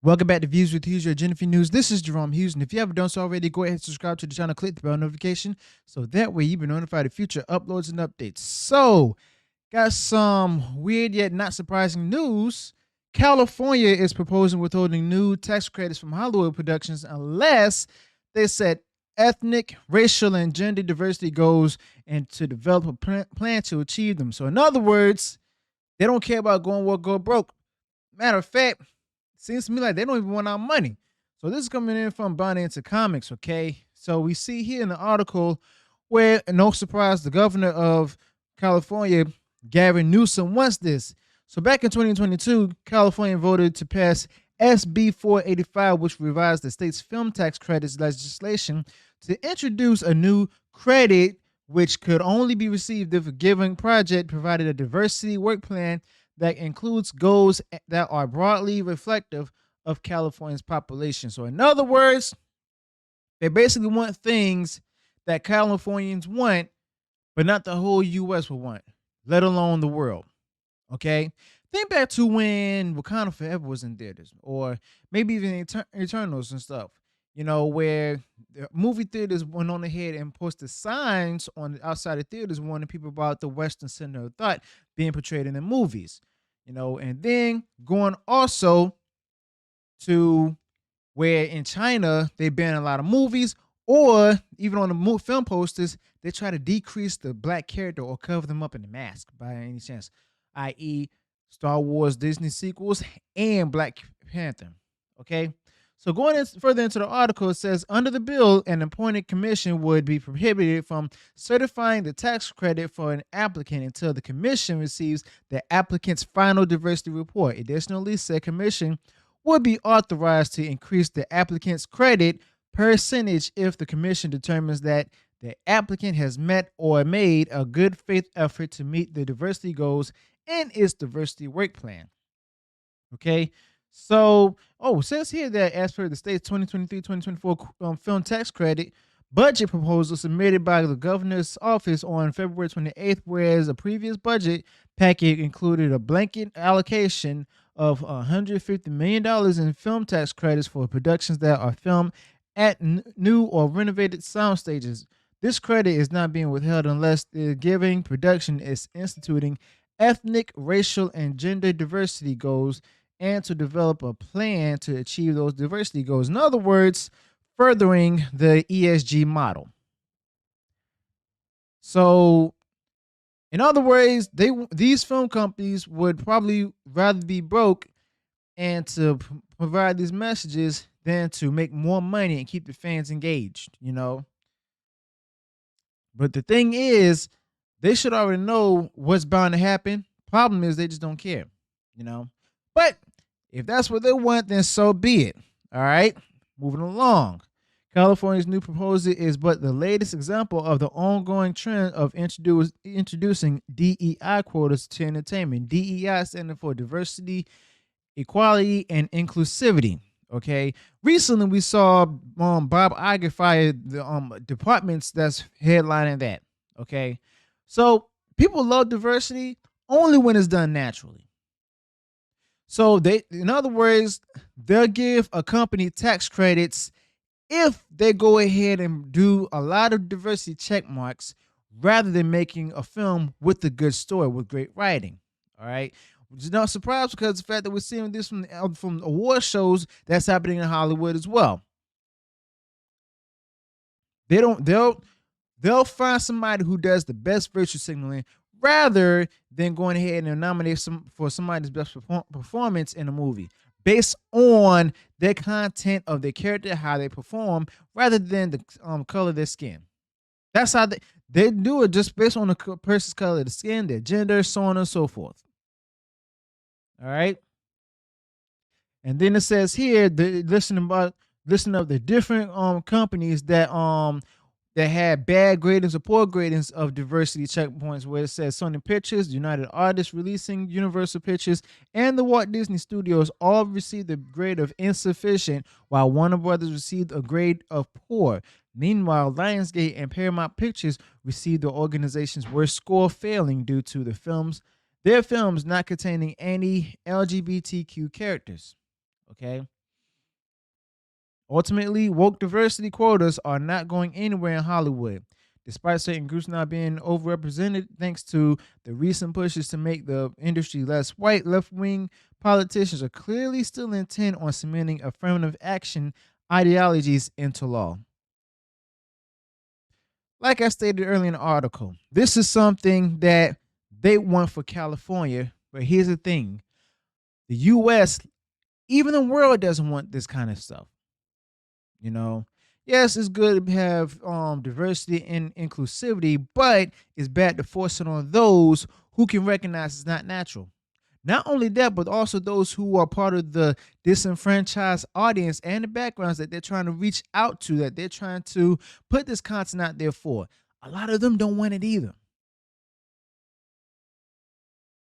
Welcome back to Views with Hughes, your Jennifer News. This is Jerome Hughes, and if you haven't done so already, go ahead and subscribe to the channel, click the bell notification, so that way you'll be notified of future uploads and updates. So, got some weird yet not surprising news. California is proposing withholding new tax credits from Hollywood productions unless they set ethnic, racial, and gender diversity goals and to develop a plan to achieve them. So, in other words, they don't care about going woke, go broke. Matter of fact, seems to me like they don't even want our money. So this is coming in from Bonnie into Comics, okay? So we see here in the article where, no surprise, the governor of California, Gavin Newsom, wants this. So back in 2022, California voted to pass SB 485, which revised the state's film tax credits legislation to introduce a new credit which could only be received if a given project provided a diversity work plan that includes goals that are broadly reflective of California's population. So, in other words, they basically want things that Californians want, but not the whole U.S. will want, let alone the world. Okay? Think back to when Wakanda Forever was in theaters, or maybe even Eternals and stuff, where the movie theaters went on ahead and posted signs on the outside of theaters warning people about the Western center of thought being portrayed in the movies, and then going also to where in China they ban a lot of movies, or even on the film posters, they try to decrease the black character or cover them up in the mask by any chance, i.e., Star Wars Disney sequels and Black Panther. Okay. So going further into the article, it says under the bill, an appointed commission would be prohibited from certifying the tax credit for an applicant until the commission receives the applicant's final diversity report. Additionally, said commission would be authorized to increase the applicant's credit percentage if the commission determines that the applicant has met or made a good faith effort to meet the diversity goals in its diversity work plan. Okay. So, it says here that as per the state's 2023-2024 film tax credit budget proposal submitted by the governor's office on February 28th, whereas a previous budget package included a blanket allocation of $150 million in film tax credits for productions that are filmed at new or renovated sound stages. This credit is not being withheld unless the giving production is instituting ethnic, racial, and gender diversity goals and to develop a plan to achieve those diversity goals. In other words, furthering the ESG model. So, in other words, these film companies would probably rather be broke and to provide these messages than to make more money and keep the fans engaged, But the thing is, they should already know what's bound to happen. Problem is, they just don't care, But if that's what they want, then so be it. All right, moving along. California's new proposal is but the latest example of the ongoing trend of introducing DEI quotas to entertainment. DEI standing for diversity, equality, and inclusivity. Okay. Recently, we saw Bob Iger fired the departments that's headlining that. Okay. So people love diversity only when it's done naturally. So in other words, they'll give a company tax credits if they go ahead and do a lot of diversity check marks rather than making a film with a good story with great writing. All right. Which is not surprised because the fact that we're seeing this from award shows that's happening in Hollywood as well. They'll find somebody who does the best virtue signaling rather than going ahead and nominate for somebody's best performance in a movie based on their content of their character, how they perform, rather than the color of their skin. That's how they do it, just based on the person's color of the skin, their gender, so on and so forth. All right. And then it says here, listen of the different companies that had bad gradings or poor gradings of diversity checkpoints, where it says Sony Pictures, United Artists Releasing, Universal Pictures, and the Walt Disney Studios all received a grade of insufficient, while Warner Brothers received a grade of poor. Meanwhile, Lionsgate and Paramount Pictures received the organization's worst score, failing due to their films not containing any LGBTQ characters. Okay. Ultimately, woke diversity quotas are not going anywhere in Hollywood. Despite certain groups not being overrepresented, thanks to the recent pushes to make the industry less white, left wing politicians are clearly still intent on cementing affirmative action ideologies into law. Like I stated earlier in the article, this is something that they want for California. But here's the thing: the U.S., even the world, doesn't want this kind of stuff. You know, yes, it's good to have diversity and inclusivity, but it's bad to force it on those who can recognize it's not natural. Not only that, but also those who are part of the disenfranchised audience and the backgrounds that they're trying to reach out to, that they're trying to put this content out there for. A lot of them don't want it either,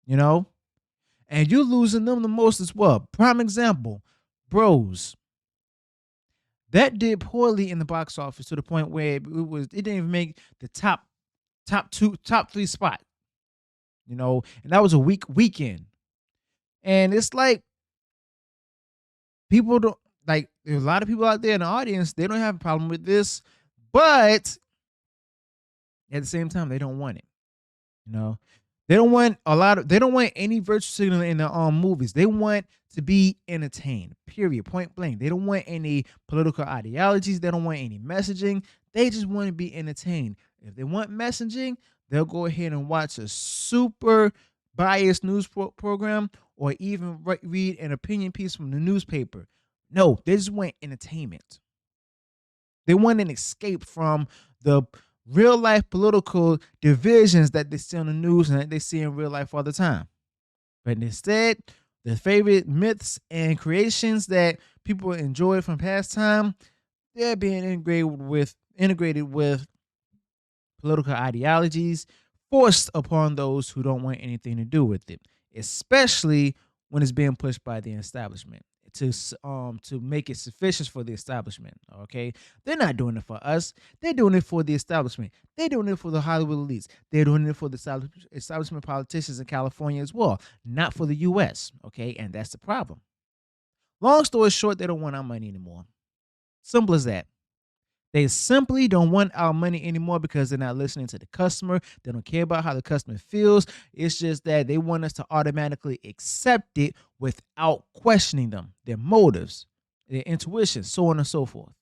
you know? And you're losing them the most as well. Prime example, Bros. That did poorly in the box office to the point where it didn't even make the top three spot, and that was a weekend. And it's like people don't like there's a lot of people out there in the audience, they don't have a problem with this, but at the same time, they don't want it. You know, they don't want any virtue signal in the movies. They want to be entertained. Period. Point blank. They don't want any political ideologies. They don't want any messaging. They just want to be entertained. If they want messaging, they'll go ahead and watch a super biased news program or even read an opinion piece from the newspaper. No, they just want entertainment. They want an escape from the real life political divisions that they see on the news and that they see in real life all the time. But instead, the favorite myths and creations that people enjoy from past time, they're being integrated with political ideologies forced upon those who don't want anything to do with it, especially when it's being pushed by the establishment to make it sufficient for the establishment. Okay, they're not doing it for us. They're doing it for the establishment. They're doing it for the Hollywood elites. They're doing it for the establishment politicians in California as well, not for the U.S. Okay, and that's the problem. Long story short, they don't want our money anymore. Simple as that. They simply don't want our money anymore because they're not listening to the customer. They don't care about how the customer feels. It's just that they want us to automatically accept it without questioning them, their motives, their intuition, so on and so forth.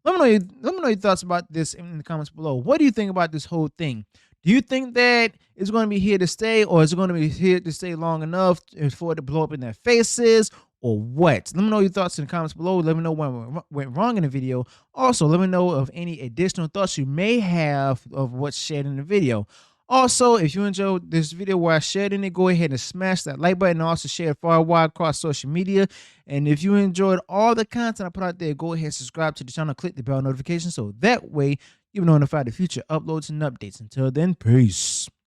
Let me know your thoughts about this in the comments below. What do you think about this whole thing? Do you think that it's going to be here to stay, or is it going to be here to stay long enough for it to blow up in their faces, or what? Let me know your thoughts in the comments below. Let me know what went wrong in the video. Also, let me know of any additional thoughts you may have of what's shared in the video. Also, if you enjoyed this video where I shared in it, go ahead and smash that like button and also share it far and wide across social media. And if you enjoyed all the content I put out there, go ahead and subscribe to the channel, click the bell notification so that way you'll be notified of future uploads and updates. Until then, peace.